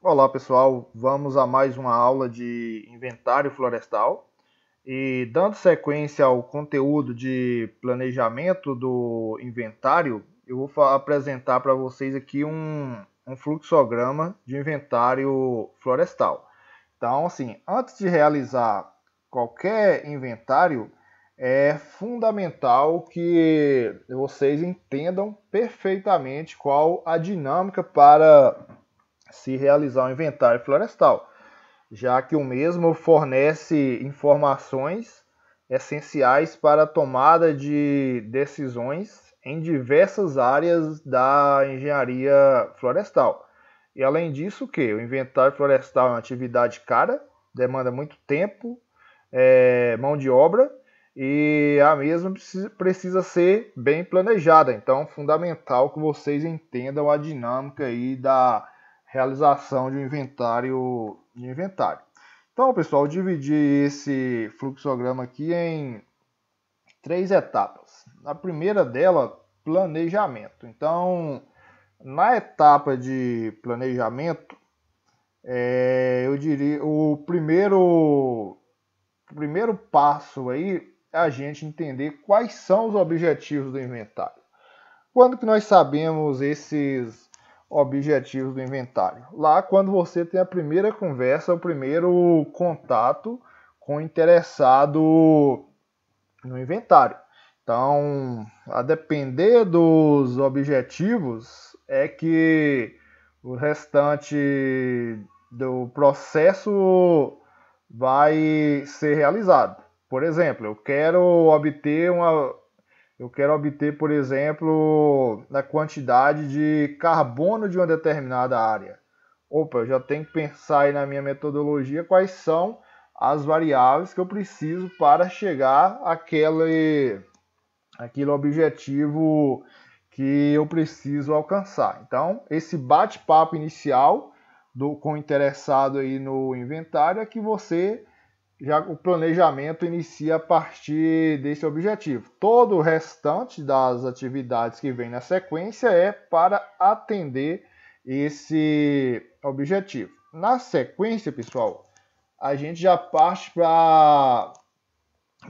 Olá pessoal, vamos a mais uma aula de inventário florestal e dando sequência ao conteúdo de planejamento do inventário, eu vou apresentar para vocês aqui um fluxograma de inventário florestal. Então, assim, antes de realizar qualquer inventário, é fundamental que vocês entendam perfeitamente qual a dinâmica para se realizar um inventário florestal, já que o mesmo fornece informações essenciais para a tomada de decisões em diversas áreas da engenharia florestal. E além disso, o inventário florestal é uma atividade cara, demanda muito tempo, mão de obra e a mesma precisa ser bem planejada. Então, é fundamental que vocês entendam a dinâmica aí da realização de um inventário. Então, pessoal, eu dividi esse fluxograma aqui em três etapas. A primeira dela, planejamento. Então, na etapa de planejamento, eu diria o primeiro passo aí é a gente entender quais são os objetivos do inventário. Quando que nós sabemos esses objetivos do inventário? Lá quando você tem a primeira conversa, o primeiro contato com o interessado no inventário. Então, a depender dos objetivos, é que o restante do processo vai ser realizado. Por exemplo, eu quero obter, por exemplo, a quantidade de carbono de uma determinada área. Opa, eu já tenho que pensar aí na minha metodologia quais são as variáveis que eu preciso para chegar àquele objetivo que eu preciso alcançar. Então, esse bate-papo inicial com o interessado aí no inventário é que o planejamento inicia a partir desse objetivo. Todo o restante das atividades que vem na sequência é para atender esse objetivo. Na sequência, pessoal, a gente já parte para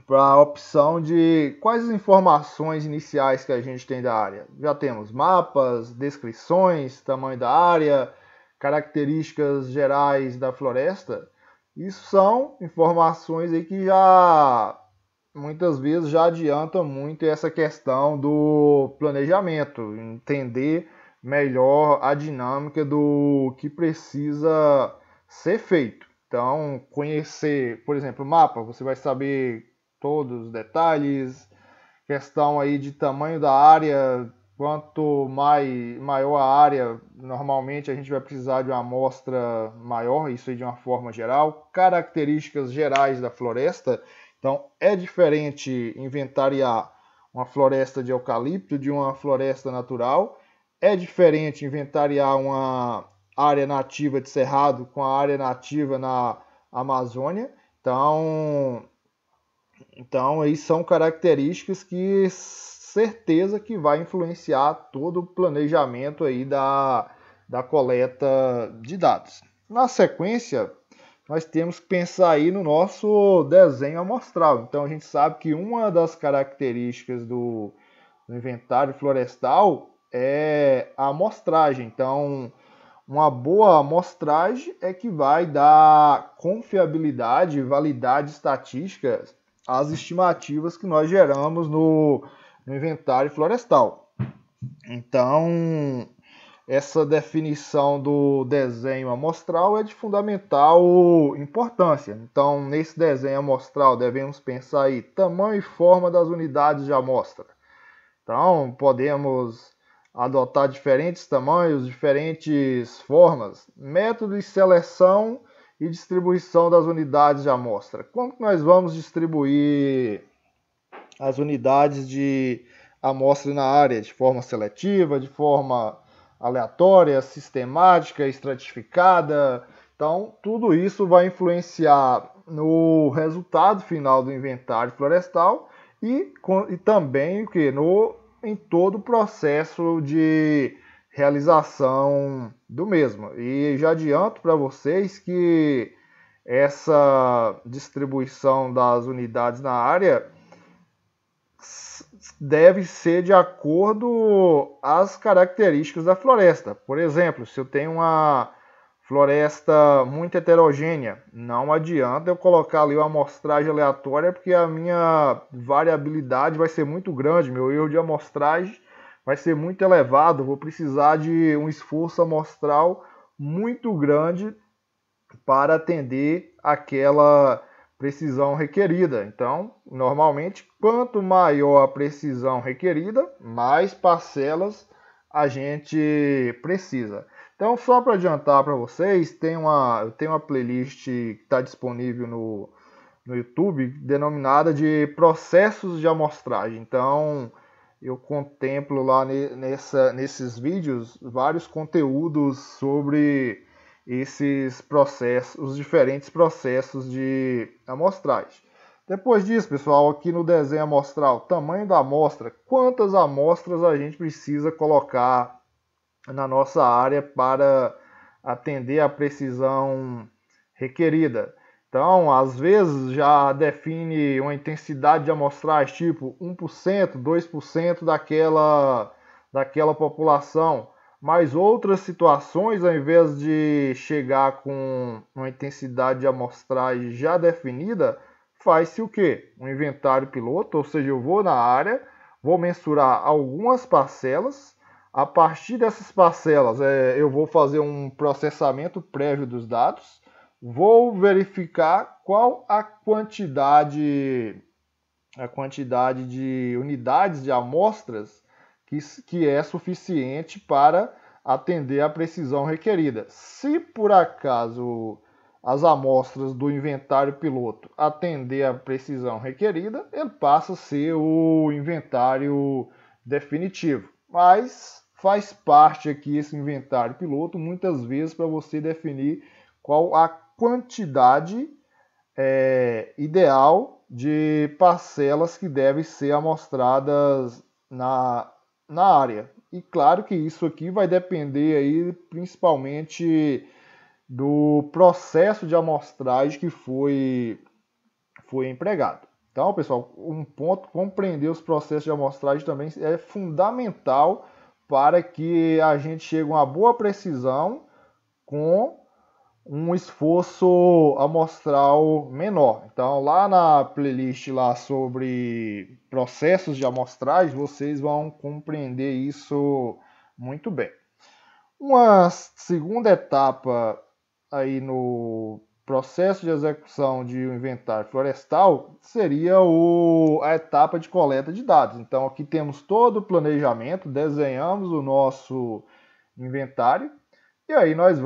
a opção de quais as informações iniciais que a gente tem da área. Já temos mapas, descrições, tamanho da área, características gerais da floresta. Isso são informações aí que já muitas vezes já adiantam muito essa questão do planejamento, entender melhor a dinâmica do que precisa ser feito. Então, conhecer, por exemplo, o mapa, você vai saber todos os detalhes, questão aí de tamanho da área, quanto maior a área, normalmente a gente vai precisar de uma amostra maior, isso aí de uma forma geral. Características gerais da floresta, então é diferente inventariar uma floresta de eucalipto de uma floresta natural, é diferente inventariar uma área nativa de cerrado com a área nativa na Amazônia. Então, aí são características que certeza que vai influenciar todo o planejamento aí da coleta de dados. Na sequência, nós temos que pensar aí no nosso desenho amostral. Então, a gente sabe que uma das características do inventário florestal é a amostragem. Então, uma boa amostragem é que vai dar confiabilidade e validade estatística às estimativas que nós geramos no inventário florestal. Então, essa definição do desenho amostral é de fundamental importância. Então, nesse desenho amostral, devemos pensar aí tamanho e forma das unidades de amostra. Então, podemos adotar diferentes tamanhos, diferentes formas, método de seleção e distribuição das unidades de amostra. Como que nós vamos distribuir as unidades de amostra na área? De forma seletiva, de forma aleatória, sistemática, estratificada? Então, tudo isso vai influenciar no resultado final do inventário florestal e também em todo o processo de realização do mesmo. E já adianto para vocês que essa distribuição das unidades na área deve ser de acordo às características da floresta. Por exemplo, se eu tenho uma floresta muito heterogênea, não adianta eu colocar ali uma amostragem aleatória, porque a minha variabilidade vai ser muito grande, meu erro de amostragem vai ser muito elevado, vou precisar de um esforço amostral muito grande para atender aquela precisão requerida. Então, normalmente, quanto maior a precisão requerida, mais parcelas a gente precisa. Então, só para adiantar para vocês, eu tenho uma playlist que está disponível no YouTube, denominada de processos de amostragem. Então, eu contemplo lá nesses vídeos vários conteúdos sobre esses processos, os diferentes processos de amostragem. Depois disso, pessoal, aqui no desenho amostral, tamanho da amostra, quantas amostras a gente precisa colocar na nossa área para atender a precisão requerida. Então, às vezes já define uma intensidade de amostragem tipo 1%, 2% daquela população. Mas outras situações, ao invés de chegar com uma intensidade de amostragem já definida, faz-se o quê? Um inventário piloto, ou seja, eu vou na área, vou mensurar algumas parcelas. A partir dessas parcelas, eu vou fazer um processamento prévio dos dados, vou verificar qual a quantidade de unidades de amostras que é suficiente para atender a precisão requerida. Se por acaso as amostras do inventário piloto atender a precisão requerida, ele passa a ser o inventário definitivo. Mas faz parte aqui esse inventário piloto, muitas vezes, para você definir qual a quantidade ideal de parcelas que devem ser amostradas na área. E claro que isso aqui vai depender aí principalmente do processo de amostragem que foi empregado. Então, pessoal, um ponto, compreender os processos de amostragem também é fundamental para que a gente chegue a uma boa precisão com um esforço amostral menor. Então, lá na playlist lá sobre processos de amostragem, vocês vão compreender isso muito bem. Uma segunda etapa aí no processo de execução de um inventário florestal seria a etapa de coleta de dados. Então, aqui temos todo o planejamento, desenhamos o nosso inventário e aí nós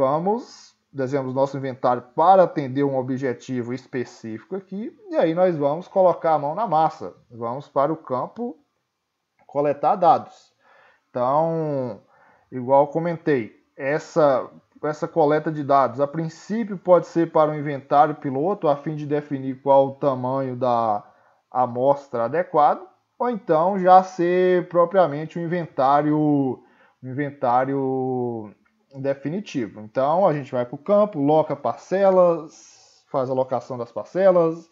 desenhamos nosso inventário para atender um objetivo específico aqui, e aí nós vamos colocar a mão na massa, vamos para o campo coletar dados. Então, igual comentei, essa coleta de dados, a princípio pode ser para um inventário piloto, a fim de definir qual o tamanho da amostra adequado, ou então já ser propriamente um inventário definitivo. Então a gente vai para o campo, loca parcelas, faz a locação das parcelas,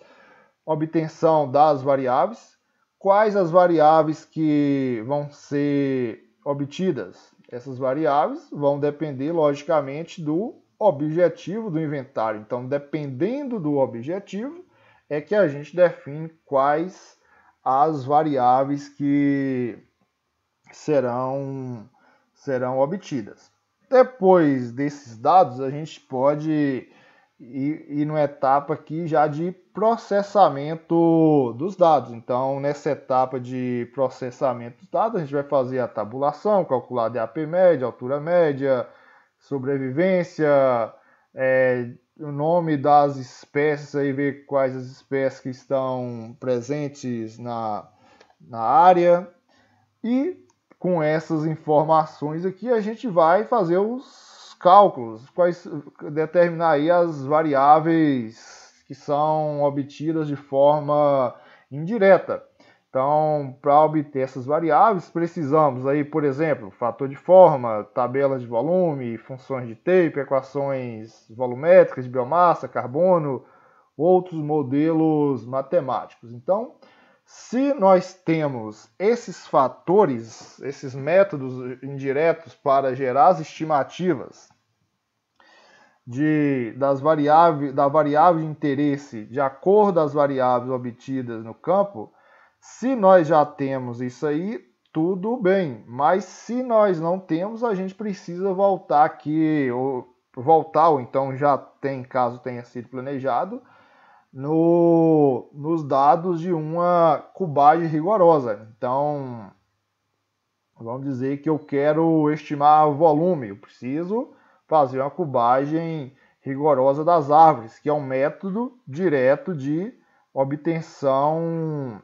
obtenção das variáveis. Quais as variáveis que vão ser obtidas? Essas variáveis vão depender, logicamente, do objetivo do inventário. Então, dependendo do objetivo, é que a gente define quais as variáveis que serão obtidas. Depois desses dados, a gente pode ir numa etapa aqui já de processamento dos dados. Então, nessa etapa de processamento dos dados, a gente vai fazer a tabulação, calcular DAP média, altura média, sobrevivência, o nome das espécies, aí ver quais as espécies que estão presentes na área. E com essas informações aqui, a gente vai fazer os cálculos, determinar aí as variáveis que são obtidas de forma indireta. Então, para obter essas variáveis, precisamos aí, por exemplo, fator de forma, tabelas de volume, funções de Taylor, equações volumétricas de biomassa, carbono, outros modelos matemáticos. Então, se nós temos esses fatores, esses métodos indiretos para gerar as estimativas da variável de interesse de acordo às variáveis obtidas no campo, se nós já temos isso aí, tudo bem. Mas se nós não temos, a gente precisa voltar aqui, ou então já tem, caso tenha sido planejado, nos dados de uma cubagem rigorosa. Então, vamos dizer que eu quero estimar o volume, eu preciso fazer uma cubagem rigorosa das árvores, que é um método direto de obtenção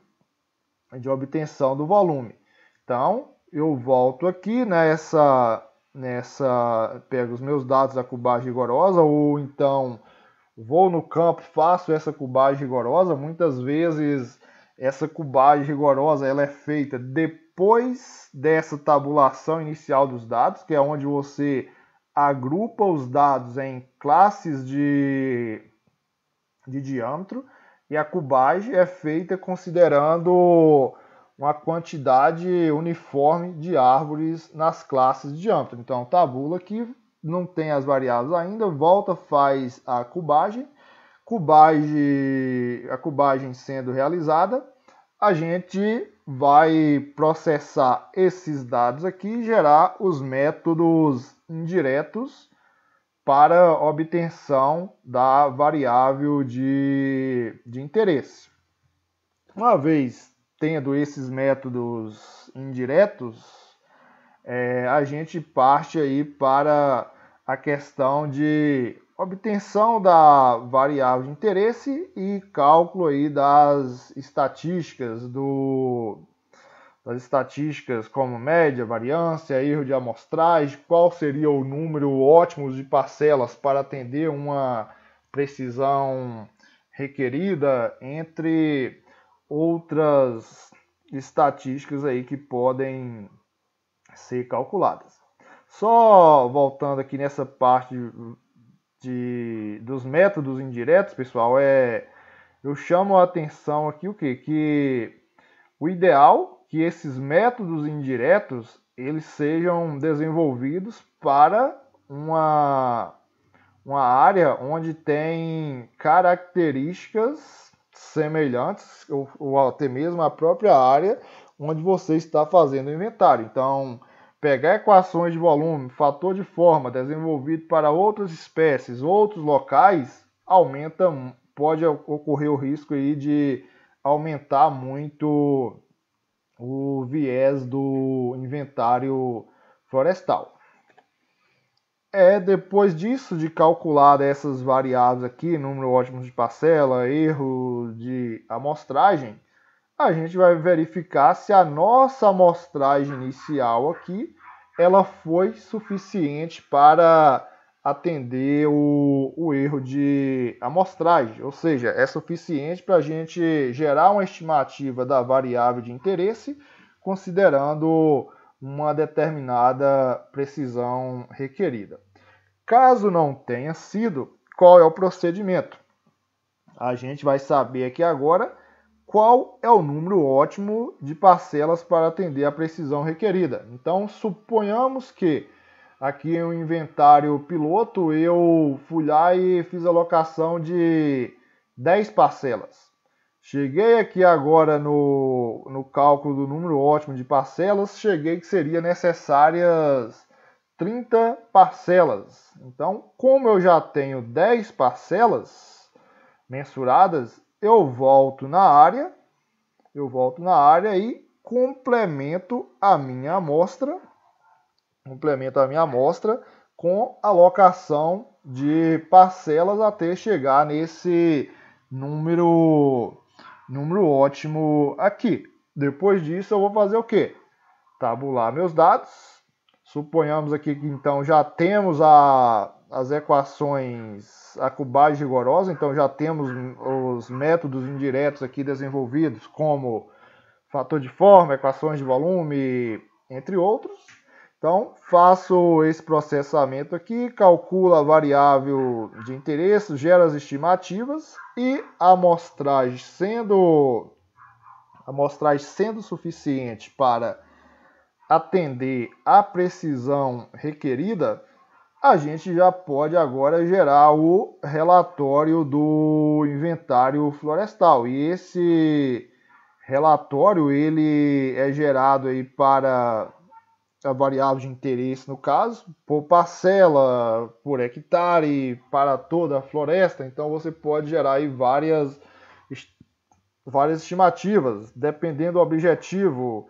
do volume. Então, eu volto aqui pego os meus dados da cubagem rigorosa, ou então vou no campo, faço essa cubagem rigorosa. Muitas vezes essa cubagem rigorosa ela é feita depois dessa tabulação inicial dos dados, que é onde você agrupa os dados em classes de diâmetro, e a cubagem é feita considerando uma quantidade uniforme de árvores nas classes de diâmetro. Então, tabula aqui, não tem as variáveis ainda, volta, faz a cubagem sendo realizada, a gente vai processar esses dados aqui e gerar os métodos indiretos para obtenção da variável de interesse. Uma vez tendo esses métodos indiretos, a gente parte aí para a questão de obtenção da variável de interesse e cálculo aí das estatísticas como média, variância, erro de amostragem, qual seria o número ótimo de parcelas para atender uma precisão requerida, entre outras estatísticas aí que podem ser calculadas. Só voltando aqui nessa parte dos métodos indiretos, pessoal, eu chamo a atenção aqui que o ideal é que esses métodos indiretos eles sejam desenvolvidos para uma área onde tem características semelhantes, ou até mesmo a própria área onde você está fazendo o inventário. Então, pegar equações de volume, fator de forma desenvolvido para outras espécies, outros locais, pode ocorrer o risco aí de aumentar muito o viés do inventário florestal. Depois disso, de calcular essas variáveis aqui, número ótimo de parcela, erro de amostragem, a gente vai verificar se a nossa amostragem inicial aqui ela foi suficiente para atender o erro de amostragem, ou seja, é suficiente para a gente gerar uma estimativa da variável de interesse, considerando uma determinada precisão requerida. Caso não tenha sido, qual é o procedimento? A gente vai saber aqui agora qual é o número ótimo de parcelas para atender a precisão requerida. Então, suponhamos que aqui em um inventário piloto eu fui lá e fiz a alocação de 10 parcelas. Cheguei aqui agora no cálculo do número ótimo de parcelas, cheguei que seria necessárias 30 parcelas. Então, como eu já tenho 10 parcelas mensuradas, eu volto na área e complemento a minha amostra com alocação de parcelas até chegar nesse número ótimo aqui. Depois disso eu vou fazer o quê? Tabular meus dados. Suponhamos aqui que então já temos as equações, a cubagem rigorosa, então já temos os métodos indiretos aqui desenvolvidos, como fator de forma, equações de volume, entre outros. Então, faço esse processamento aqui, calculo a variável de interesse, gero as estimativas e a amostragem sendo suficiente para atender à precisão requerida, a gente já pode agora gerar o relatório do inventário florestal. E esse relatório ele é gerado aí para a variável de interesse, no caso, por parcela, por hectare, para toda a floresta. Então você pode gerar aí várias estimativas, dependendo do objetivo.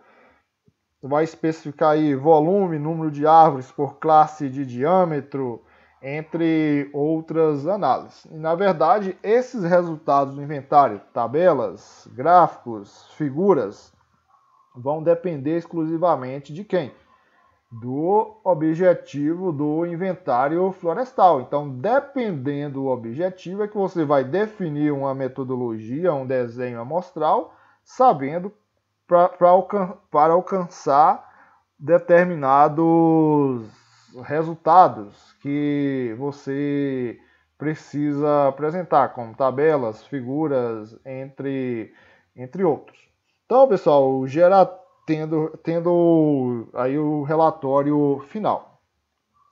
Vai especificar aí volume, número de árvores por classe de diâmetro, entre outras análises. E, na verdade, esses resultados do inventário, tabelas, gráficos, figuras, vão depender exclusivamente de quem? Do objetivo do inventário florestal. Então, dependendo do objetivo, é que você vai definir uma metodologia, um desenho amostral, sabendo para alcançar determinados resultados que você precisa apresentar, como tabelas, figuras, entre outros. Então, pessoal, tendo aí o relatório final.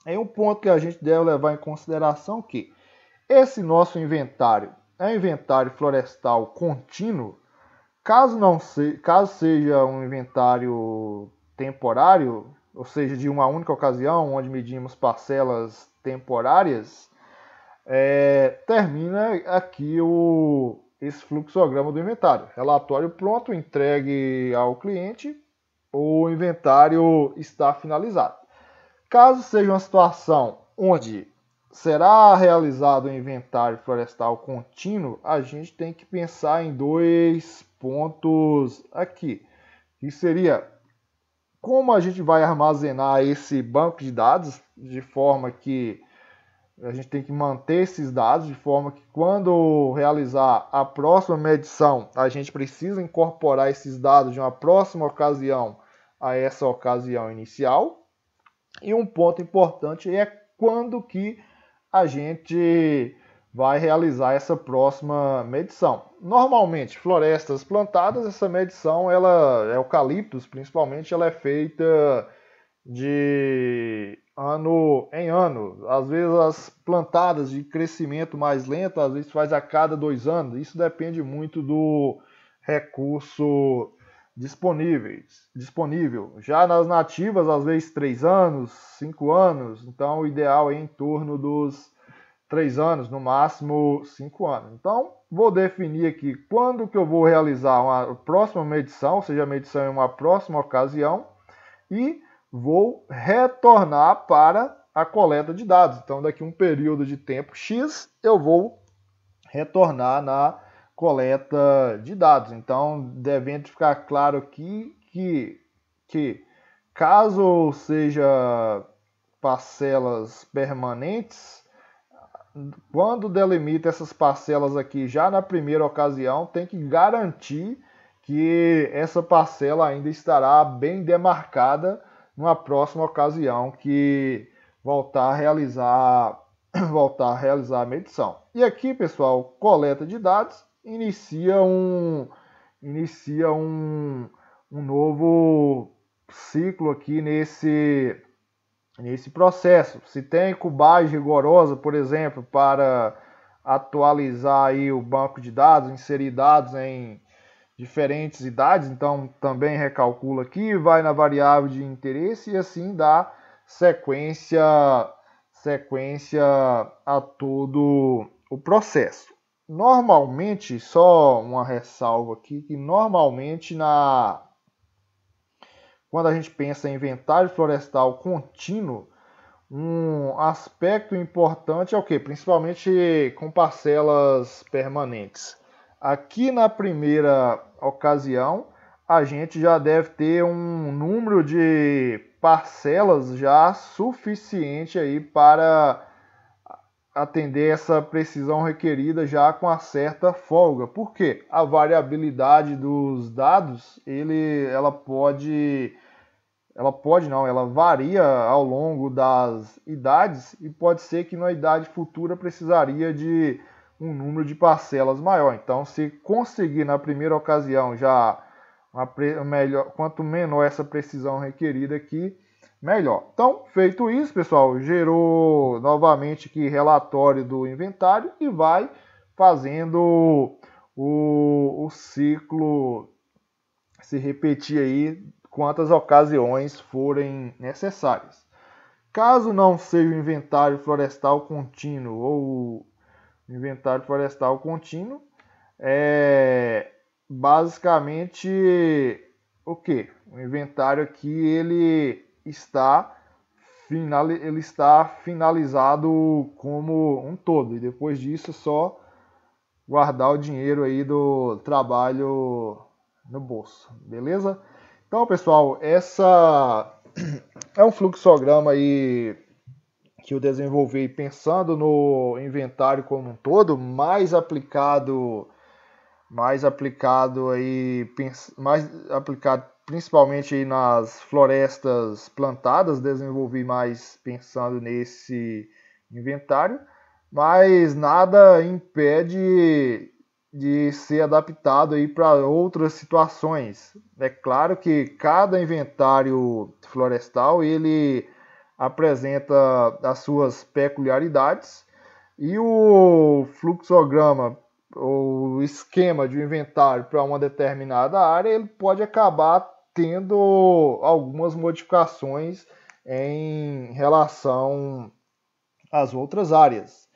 Aí um ponto que a gente deve levar em consideração que esse nosso inventário é um inventário florestal contínuo. Caso seja um inventário temporário, ou seja, de uma única ocasião, onde medimos parcelas temporárias, termina aqui esse fluxograma do inventário. Relatório pronto, entregue ao cliente, o inventário está finalizado. Caso seja uma situação onde será realizado um inventário florestal contínuo, a gente tem que pensar em dois pontos aqui, que seria como a gente vai armazenar esse banco de dados, de forma que a gente tem que manter esses dados, de forma que quando realizar a próxima medição, a gente precisa incorporar esses dados de uma próxima ocasião a essa ocasião inicial. E um ponto importante é quando que a gente vai realizar essa próxima medição. Normalmente, florestas plantadas, essa medição, eucaliptos principalmente, ela é feita de ano em ano. Às vezes as plantadas de crescimento mais lento, às vezes faz a cada 2 anos. Isso depende muito do recurso disponível. Já nas nativas, às vezes 3 anos, 5 anos. Então o ideal é em torno dos 3 anos, no máximo 5 anos. Então, vou definir aqui quando que eu vou realizar uma próxima medição, ou seja, a medição em uma próxima ocasião, e vou retornar para a coleta de dados. Então, daqui a um período de tempo X, eu vou retornar na coleta de dados. Então, devendo ficar claro aqui que caso seja parcelas permanentes, quando delimita essas parcelas aqui já na primeira ocasião, tem que garantir que essa parcela ainda estará bem demarcada numa próxima ocasião que voltar a realizar a medição. E aqui, pessoal, coleta de dados inicia um novo ciclo aqui nesse processo. Se tem cubagem rigorosa, por exemplo, para atualizar aí o banco de dados, inserir dados em diferentes idades, então também recalcula aqui, vai na variável de interesse e assim dá sequência a todo o processo. Normalmente, só uma ressalva aqui, que normalmente quando a gente pensa em inventário florestal contínuo, um aspecto importante é o quê? Principalmente com parcelas permanentes. Aqui na primeira ocasião, a gente já deve ter um número de parcelas já suficiente aí para atender essa precisão requerida já com uma certa folga. Por quê? A variabilidade dos dados, ela varia ao longo das idades e pode ser que na idade futura precisaria de um número de parcelas maior. Então, se conseguir na primeira ocasião já quanto menor essa precisão requerida aqui, melhor. Então, feito isso, pessoal, gerou novamente aqui relatório do inventário e vai fazendo o ciclo se repetir aí quantas ocasiões forem necessárias. Caso não seja o inventário florestal contínuo ou inventário florestal contínuo, basicamente o que? O inventário aqui ele está finalizado como um todo e depois disso só guardar o dinheiro aí do trabalho no bolso, beleza? Então, pessoal, essa é um fluxograma aí que eu desenvolvi pensando no inventário como um todo, mais aplicado principalmente aí nas florestas plantadas, desenvolvi mais pensando nesse inventário, mas nada impede de ser adaptado aí para outras situações. É claro que cada inventário florestal ele apresenta as suas peculiaridades e o fluxograma, o esquema de inventário para uma determinada área, ele pode acabar tendo algumas modificações em relação às outras áreas.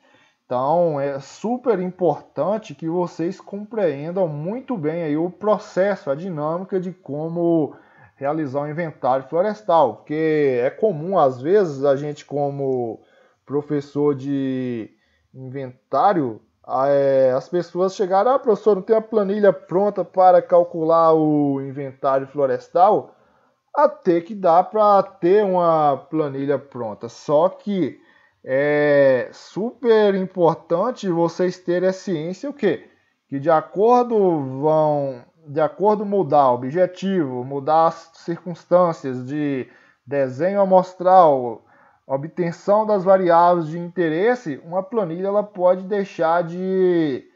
Então, é super importante que vocês compreendam muito bem aí o processo, a dinâmica de como realizar um inventário florestal, porque é comum, às vezes, a gente como professor de inventário, as pessoas chegaram, professor, não tem a planilha pronta para calcular o inventário florestal? Até que dá para ter uma planilha pronta, só que é super importante vocês terem a ciência o quê? Que de acordo mudar o objetivo, mudar as circunstâncias de desenho amostral, obtenção das variáveis de interesse, uma planilha ela pode deixar de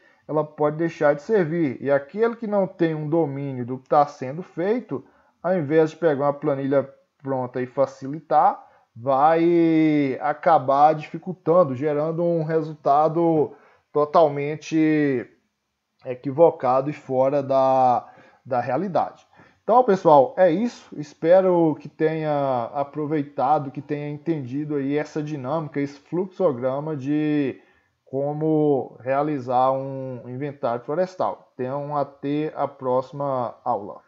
servir. E aquele que não tem um domínio do que está sendo feito, ao invés de pegar uma planilha pronta e facilitar, vai acabar dificultando, gerando um resultado totalmente equivocado e fora da realidade. Então, pessoal, é isso. Espero que tenha aproveitado, que tenha entendido aí essa dinâmica, esse fluxograma de como realizar um inventário florestal. Tenham até a próxima aula.